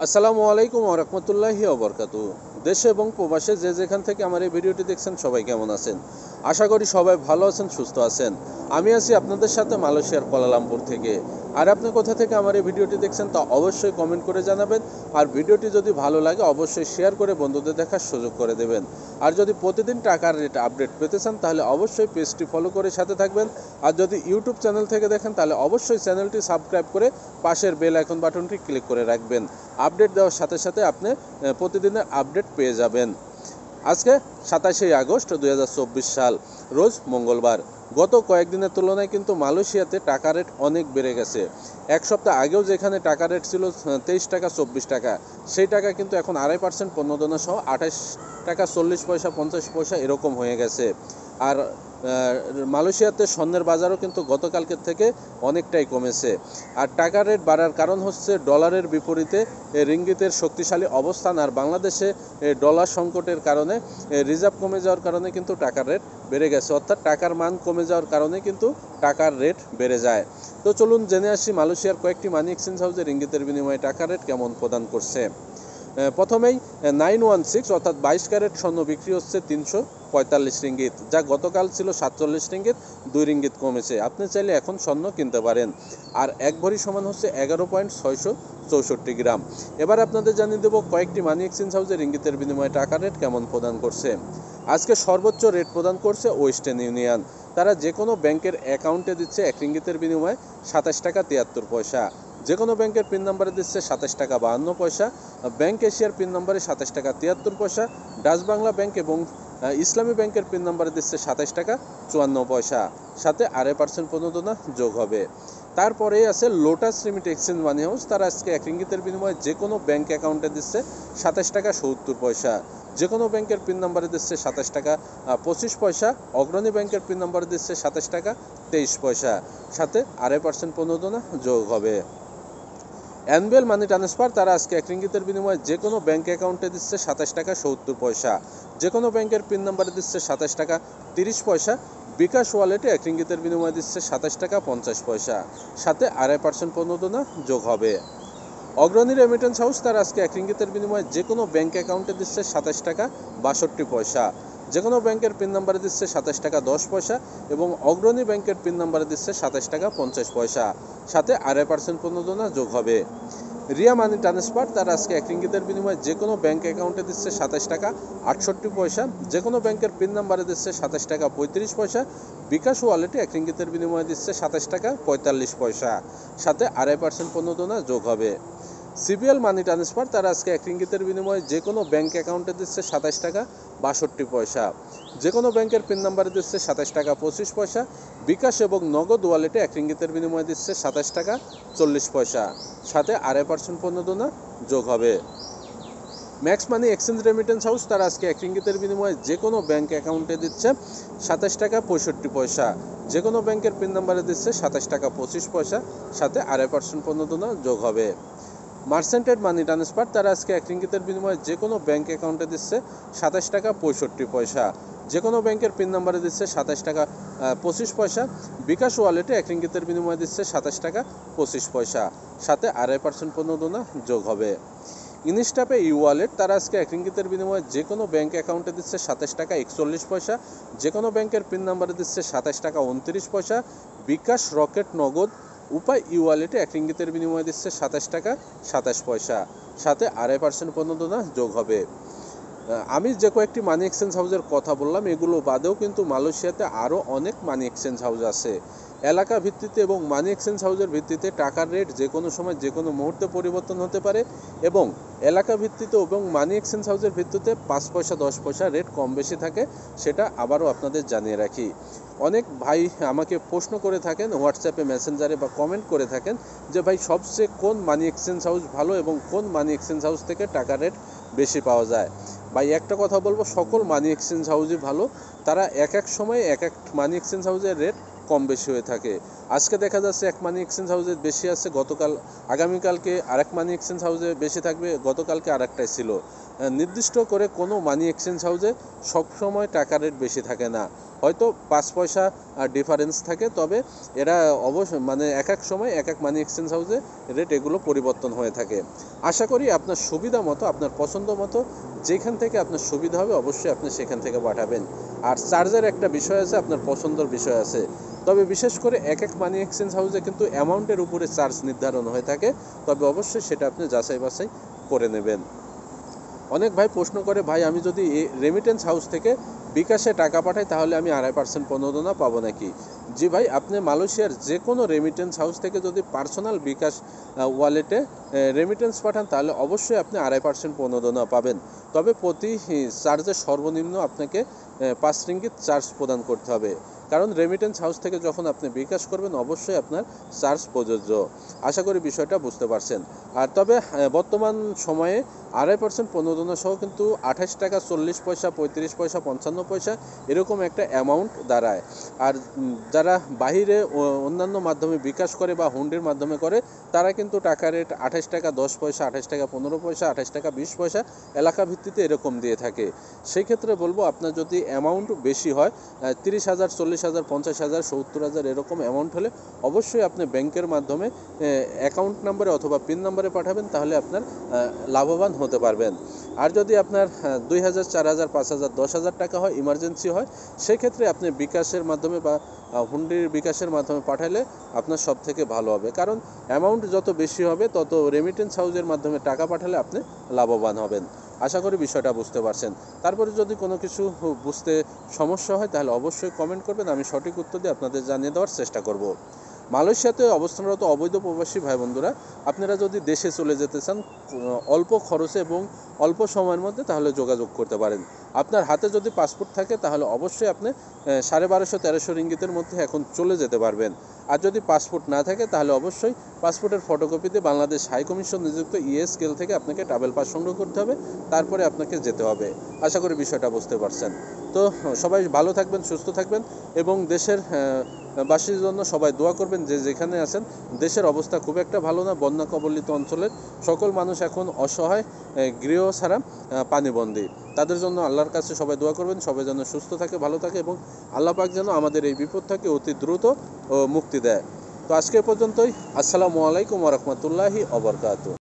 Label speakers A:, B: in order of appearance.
A: আসসালামু আলাইকুম ওয়া রাহমাতুল্লাহি ওয়া বারাকাতুহু। দেশে এবং প্রবাসে যে যেখান থেকে আমার এই ভিডিওটি দেখছেন সবাই কেমন আছেন? আশা করি সবাই ভালো আছেন, সুস্থ আছেন। আমি আছি আপনাদের সাথে মালয়েশিয়ার কুয়ালালামপুর থেকে। আর আপনি কোথা থেকে আমার এই ভিডিওটি দেখছেন তা অবশ্যই কমেন্ট করে জানাবেন। আর ভিডিওটি যদি ভালো লাগে অবশ্যই শেয়ার করে বন্ধুদের দেখার সুযোগ করে দেবেন। আর যদি প্রতিদিন টাকার রেট আপডেট পেতে চান তাহলে অবশ্যই পেজটি ফলো করে সাথে থাকবেন। আর যদি ইউটিউব চ্যানেল থেকে দেখেন তাহলে অবশ্যই চ্যানেলটি সাবস্ক্রাইব করে পাশের বেল আইকন বাটনটি ক্লিক করে রাখবেন। আপডেট দেওয়ার সাথে সাথে আপনি প্রতিদিনের আপডেট পেয়ে যাবেন। আজকে 27 আগস্ট 2024 সাল, রোজ মঙ্গলবার। গত কয়েকদিনের তুলনায় কিন্তু মালয়েশিয়াতে টাকা রেট অনেক বেড়ে গেছে। এক সপ্তাহ আগেও যেখানে টাকা রেট ছিল 23 টাকা 24 টাকা, সেই টাকা কিন্তু এখন 2.5% পণ্যদনা সহ 28 টাকা 40 পয়সা 50 পয়সা এরকম হয়ে গেছে। আর মালয়েশিয়াতে স্বর্ণের বাজারও কিন্তু গতকালকের থেকে অনেকটাই কমেছে। আর টাকা রেট বাড়ার কারণ হচ্ছে ডলারের বিপরীতে রিঙ্গিতের শক্তিশালী অবস্থান, আর বাংলাদেশে ডলার সংকটের কারণে রিজার্ভ কমে যাওয়ার কারণে কিন্তু টাকার রেট বেড়ে গেছে, অর্থাৎ টাকার মান কমে যাওয়ার কারণে কিন্তু টাকার রেট বেড়ে যায়। তো চলুন জেনে আসি মালয়েশিয়ার কয়েকটি মানি এক্সচেঞ্জ হাউসে রিঙ্গিতের বিনিময়ে টাকার রেট কেমন প্রদান করছে। প্রথমেই 916 অর্থাৎ 22 ক্যারেট স্বর্ণ বিক্রি হচ্ছে 345 রিঙ্গিত, যা গতকাল ছিল 47 রিঙ্গিত, 2 রিঙ্গিত কমেছে। আপনি চাইলে এখন স্বর্ণ কিনতে পারেন। আর এক ভরি সমান হচ্ছে 11.664 গ্রাম। এবার আপনাদের জানিয়ে দেবো কয়েকটি মানি এক্সচেঞ্জ হাউসে রিঙ্গিতের বিনিময়ে টাকা রেট কেমন প্রদান করছে। আজকে সর্বোচ্চ রেট প্রদান করছে ওয়েস্টার্ন ইউনিয়ন। তারা যে কোনো ব্যাংকের অ্যাকাউন্টে দিচ্ছে 1 রিঙ্গিতের বিনিময়ে 27 টাকা 73 পয়সা। যে কোনো ব্যাংকের পিন নাম্বারে দিচ্ছে 27 টাকা 52 পয়সা। ব্যাংক এশিয়ার পিন নাম্বারে 27 টাকা 73 পয়সা। ডাচ বাংলা ব্যাংক এবং ইসলামী ব্যাংকের পিন নাম্বারে দিচ্ছে 27 টাকা 54 পয়সা, সাথে 2.5% প্রণোদনা যোগ হবে। তারপরেই আছে লোটাস লিমিট এক্সচেঞ্জ মানি হাউস। তারা আজকে 1 রিঙ্গিতের বিনিময়ে যে কোনো ব্যাংক অ্যাকাউন্টে দিচ্ছে 27 টাকা 70 পয়সা। যে কোনো ব্যাংকের পিন নাম্বারে দিচ্ছে 27 টাকা 25 পয়সা। অগ্রণী ব্যাংকের পিন নাম্বারে দিচ্ছে 27 টাকা 23 পয়সা, সাথে 2.5% প্রণোদনা যোগ হবে। Annual money transfer. তারা আজকে 1 রিঙ্গিতের বিনিময়ে যে কোনো ব্যাংক অ্যাকাউন্টে দিচ্ছে 27 টাকা 70 পয়সা। যে কোনো ব্যাংকের পিন নাম্বারে দিচ্ছে 27 টাকা 30 পয়সা। বিকাশ ওয়ালেটে 1 রিঙ্গিতের বিনিময়ে দিচ্ছে 27 টাকা 50 পয়সা, সাথে 2.5% প্রণোদনা যোগ হবে। অগ্রণী রেমিটেন্স হাউস। তারা আজকে 1 রিঙ্গিতের বিনিময়ে যে কোনো ব্যাংক অ্যাকাউন্টে দিচ্ছে 27 টাকা 62 পয়সা। যে কোনো ব্যাংকের পিন নাম্বারে দিচ্ছে 27 টাকা 10 পয়সা এবং অগ্রণী ব্যাংকের পিন নাম্বারে দিচ্ছে 27 টাকা 50 পয়সা, সাথে 2.5% প্রণোদনা যোগ হবে। Riya money transfer. তারা আজকে 1 রিঙ্গিতের বিনিময়ে যে কোনো ব্যাংক অ্যাকাউন্টে দিচ্ছে 27 টাকা 68 পয়সা। যে কোনো ব্যাংকের পিন নাম্বারে দিচ্ছে 27 টাকা 35 পয়সা। বিকাশ ওয়ালেটে 1 রিঙ্গিতের বিনিময়ে দিচ্ছে 27 টাকা 45 পয়সা, সাথে 2.5% প্রণোদনা যোগ হবে। CBL money transfer. তারা আজকে 1 রিঙ্গিতের বিনিময়ে যে কোনো ব্যাংক অ্যাকাউন্টে দিচ্ছে 27 টাকা 62 পয়সা। যে কোনো ব্যাংকের পিন নাম্বারে দিচ্ছে 27 টাকা 25 পয়সা। বিকাশ এবং নগদ ওয়ালেটে 1 রিঙ্গিতের বিনিময়ে দিচ্ছে 27 টাকা 40 পয়সা, সাথে 2.5% প্রণোদনা যোগ হবে। Max money exchange remittance house. তারা আজকে 1 রিঙ্গিতের বিনিময়ে যে কোনো ব্যাংক অ্যাকাউন্টে দিচ্ছে 27 টাকা 65 পয়সা। যে কোনো ব্যাংকের পিন নাম্বারে দিচ্ছে 27 টাকা 25 পয়সা, সাথে 2.5% প্রণোদনা যোগ হবে। মার্সেন্টেড মানি ট্রান্সফার। তারা আজকে 1 রিঙ্গিতের বিনিময়ে যে কোনো ব্যাংক অ্যাকাউন্টে দিচ্ছে 27 টাকা 65 পয়সা। যে কোনো ব্যাংকের পিন নাম্বারে দিচ্ছে 27 টাকা 25 পয়সা। বিকাশ ওয়ালেটে 1 রিঙ্গিতের বিনিময়ে দিচ্ছে 27 টাকা 25 পয়সা, সাথে 2.5% প্রণোদনা যোগ হবে। ইনস্টাপে ই ওয়ালেট। তারা আজকে 1 রিঙ্গিতের বিনিময়ে যে কোনো ব্যাংক অ্যাকাউন্টে দিচ্ছে 27 টাকা 41 পয়সা। যে কোনো ব্যাংকের পিন নাম্বারে দিচ্ছে 27 টাকা 29 পয়সা। বিকাশ রকেট নগদ উপায় ই ওয়ালেটে 1 রিঙ্গিতের বিনিময়ে দিচ্ছে 27 টাকা 27 পয়সা, সাথে 2.5% প্রণোদনা যোগ হবে। আমি যে কয়েকটি মানি এক্সচেঞ্জ হাউসের কথা বললাম এগুলো বাদেও কিন্তু মালয়েশিয়াতে আরও অনেক মানি এক্সচেঞ্জ হাউস আছে। এলাকা ভিত্তিতে এবং মানি এক্সচেঞ্জ হাউসের ভিত্তিতে টাকার রেট যে কোনো সময় যে কোনো মুহূর্তে পরিবর্তন হতে পারে, এবং এলাকা ভিত্তিতে এবং মানি এক্সচেঞ্জ হাউসের ভিত্তিতে 5 পয়সা 10 পয়সা রেট কম বেশি থাকে, সেটা আবারও আপনাদের জানিয়ে রাখি। অনেক ভাই আমাকে প্রশ্ন করে থাকেন হোয়াটসঅ্যাপে, মেসেঞ্জারে বা কমেন্ট করে থাকেন যে ভাই সবচেয়ে কোন মানি এক্সচেঞ্জ হাউস ভালো এবং কোন মানি এক্সচেঞ্জ হাউস থেকে টাকা রেট বেশি পাওয়া যায়। ভাই একটা কথা বলবো, সকল মানি এক্সচেঞ্জ হাউসই ভালো। তারা এক এক সময় এক এক মানি এক্সচেঞ্জ হাউসের রেট কম বেশি হয়ে থাকে। আজকে দেখা যাচ্ছে এক মানি এক্সচেঞ্জ হাউসে বেশি আছে, আগামীকালকে আরেক মানি এক্সচেঞ্জ হাউসে বেশি থাকবে, গতকালকে আরেকটাই ছিল। নির্দিষ্ট করে কোনো মানি এক্সচেঞ্জ হাউসে সবসময় টাকা রেট বেশি থাকে না, হয়তো 5 পয়সা ডিফারেন্স থাকে, তবে এরা অবশ্যই মানে এক এক সময় এক এক মানি এক্সচেঞ্জ হাউসে রেট এগুলো পরিবর্তন হয়ে থাকে। আশা করি আপনার সুবিধা মতো, আপনার পছন্দ মতো যেখান থেকে আপনার সুবিধা হবে অবশ্যই আপনি সেখান থেকে পাঠাবেন। আর চার্জের একটা বিষয় আছে, আপনার পছন্দের বিষয় আছে, তবে বিশেষ করে এক এক মানি এক্সচেঞ্জ হাউসে কিন্তু অ্যামাউন্টের উপরে চার্জ নির্ধারণ হয়ে থাকে, তবে অবশ্যই সেটা আপনি যাচাই বাছাই করে নেবেন। অনেক ভাই প্রশ্ন করে, ভাই আমি যদি রেমিটেন্স হাউস থেকে বিকাশে টাকা পাঠাই তাহলে আমি 2.5% প্রণোদনা পাবো নাকি? জি ভাই, আপনি মালয়েশিয়ার যে কোনো রেমিটেন্স হাউস থেকে যদি পার্সোনাল বিকাশ ওয়ালেটে রেমিটেন্স পাঠান তাহলে অবশ্যই আপনি 2.5% প্রণোদনা পাবেন, তবে প্রতি চার্জে সর্বনিম্ন আপনাকে 5 রিঙ্গিত চার্জ প্রদান করতে হবে, কারণ রেমিটেন্স হাউস থেকে যখন আপনি বিকাশ করবেন অবশ্যই আপনার চার্জ প্রযোজ্য। আশা করি বিষয়টা বুঝতে পারছেন। আর তবে বর্তমান সময়ে 2.5% প্রণোদনা সহ কিন্তু 28 টাকা 40 পয়সা, 35 পয়সা, 55 পয়সা এরকম একটা অ্যামাউন্ট দাঁড়ায়। আর যারা বাহিরে অন্যান্য মাধ্যমে বিকাশ করে বা হুন্ডির মাধ্যমে করে তারা কিন্তু টাকা রেট 28 টাকা 10 পয়সা, 28 টাকা 15 পয়সা, 28 টাকা 20 পয়সা এলাকা ভিত্তিতে এরকম দিয়ে থাকে। সেই ক্ষেত্রে বলবো, আপনার যদি অ্যামাউন্ট বেশি হয় 30,000, 40,000, 50,000, 70,000 এরকম অ্যামাউন্ট হলে অবশ্যই আপনি ব্যাংকের মাধ্যমে অ্যাকাউন্ট নাম্বারে অথবা পিন নাম্বারে পাঠাবেন, তাহলে আপনার লাভবান হতে পারবেন। আর যদি আপনার 2,000, 4,000, 5,000, 10,000 টাকা হয়, ইমার্জেন্সি হয়, সেক্ষেত্রে আপনি বিকাশের মাধ্যমে বা হুন্ডির বিকাশের মাধ্যমে পাঠালে আপনার সব থেকে ভালো হবে, কারণ অ্যামাউন্ট যত বেশি হবে তত রেমিটেন্স হাউসের মাধ্যমে টাকা পাঠালে আপনি লাভবান হবেন। আশা করি বিষয়টা বুঝতে পারছেন। তারপরে যদি কোনো কিছু বুঝতে সমস্যা হয় তাহলে অবশ্যই কমেন্ট করবেন, আমি সঠিক উত্তর দিয়ে আপনাদের জানিয়ে দেওয়ার চেষ্টা করব। মালয়েশিয়াতে অবস্থানরত অবৈধ প্রবাসী ভাই বন্ধুরা, আপনারা যদি দেশে চলে যেতে চান অল্প খরচে এবং অল্প সময়ের মধ্যে, তাহলে যোগাযোগ করতে পারেন। আপনার হাতে যদি পাসপোর্ট থাকে তাহলে অবশ্যই আপনি 1250-1300 রিঙ্গিতের মধ্যে এখন চলে যেতে পারবেন। আর যদি পাসপোর্ট না থাকে তাহলে অবশ্যই পাসপোর্টের ফটোকপি দিয়ে বাংলাদেশ হাই কমিশন নিযুক্ত স্কেল থেকে আপনাকে ট্রাভেল পাস সংগ্রহ করতে হবে, তারপরে আপনাকে যেতে হবে। আশা করি বিষয়টা বুঝতে পারছেন। তো সবাই ভালো থাকবেন, সুস্থ থাকবেন এবং দেশের বাসীর জন্য সবাই দোয়া করবেন। যে যেখানে আছেন, দেশের অবস্থা খুব একটা ভালো না, বন্যা কবলিত অঞ্চলের সকল মানুষ এখন অসহায়, গৃহ ছাড়া পানিবন্দী। তাদের জন্য আল্লাহর কাছে সবাই দোয়া করবেন, সবাই যেন সুস্থ থাকে, ভালো থাকে এবং আল্লাহ পাক যেন আমাদের এই বিপদ থেকে অতি দ্রুত মুক্তি দেয়। তো আজকে পর্যন্তই। আসসালামু আলাইকুম ওয়া রাহমাতুল্লাহি ওয়া বারাকাতুহু।